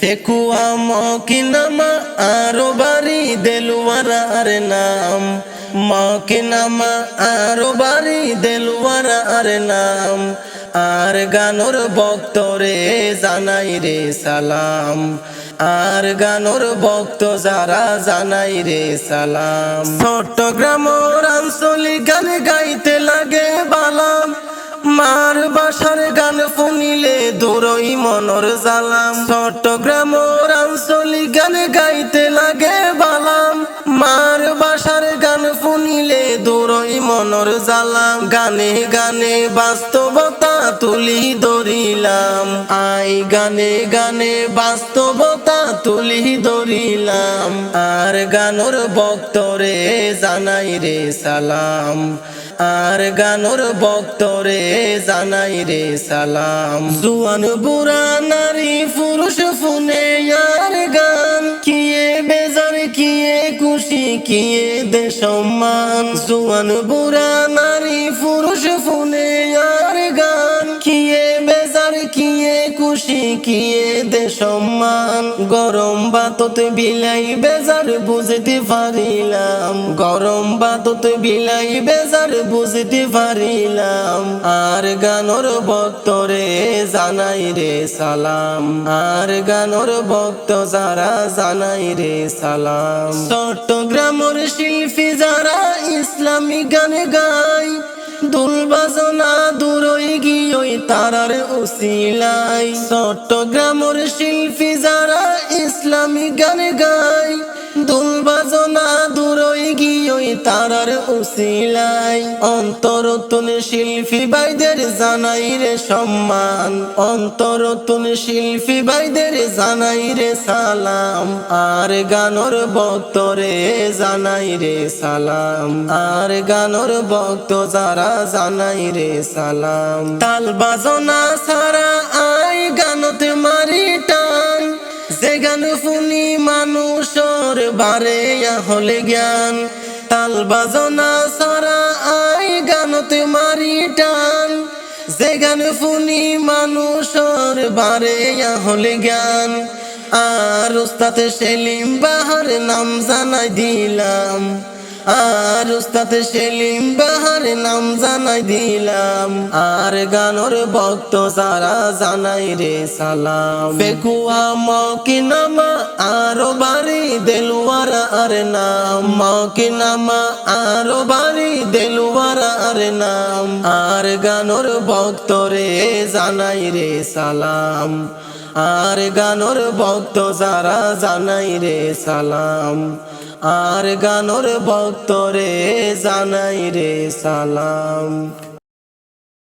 ফেকুয়া মকিনামা আরো বাড়ি দেলুয়ারার নাম, মকিনামা আরো বাড়ি দেলুয়ারার নাম। আর গানোর ভক্তরে জানাই রে সালাম, আর গানোর ভক্ত যারা জানাই রে সালাম। চট্টগ্রামের আঞ্চলিক গান গাইতে লাগে বালাম, মার বাসার গান শুনিলে দূরই মনর জালাম। চট্টগ্রামের আঞ্চলিক গান গাইতে লাগে বালাম, মার বাসার গান শুনিলে দূরই মনর জালাম। গানে গানে বাস্তবতা তুলি ধরিলাম, আই গানে গানে বাস্তবতা তুলি ধরিলাম। আর গানোর ভক্তরে জানাই রে সালাম, আর গানোর ভক্তরে জানাই রে সালাম। জুয়ান বুড়া নারী পুরুষ শুনে আর গান, কিয়ে বেজার কিয়ে খুশি কিয়ে দে সম্মান। জুয়ান বুড়া নারী পুরুষ শুনে আর গান, কিয়ে বেজার কিয়ে খুশি কিয়ে দে সম্মান। গরম বাতত বিলাই বেজার বুঝতে পারিলাম, গরম বাতত বিলাই বেজার বুঝতে পারিলাম। আর গানোর ভক্তরে জানাই রে সালাম, আর গানোর ভক্ত যারা জানাই রে সালাম। চট্টগ্রামের শিল্পী যারা ইসলামিক গান গায়, দুল বাজনা দূরই গিয়ে তারার উসিলাই। চট্টগ্রামের শিল্পী যারা ইসলামিক গান গায়, দুল বাজনা দূরই গিয়ে তারার উসিলাই। অন্তরতুন শিল্পী ভাইদের জানাই রে সম্মান, অন্তরতুন শিল্পী ভাইদের জানাই রে সালাম। আর গানোর ভক্তরে জানাই রে সালাম, আর গানোর ভক্ত যারা জানাই রে সালাম। তাল বাজনা ছাড়া আই গানতে মারি টান, যে গান শুনি মানুষের বারে হলে জ্ঞান। তাল বাজনা ছাড়া আই গানতে মারি টান, যে গান শুনি মানুষের বারে হলে জ্ঞান। আর উস্তাদ সেলিম বাহার নাম জানাই দিলাম, আর উস্তাদ সেলিম বাহার নাম জানাই দিলাম। আর গানোর ভক্ত যারা জানাই রে সালাম। ফেকুয়া মকিনামা আরো বাড়ি দেলুয়ারার নাম, মকিনামা আরো বাড়ি দেলুয়ারার নাম। আর গানোর ভক্তরে জানাই রে সালাম, আর গানোর ভক্ত যারা জানাই রে সালাম, আর গানোর ভক্তরে জানাই রে সালাম।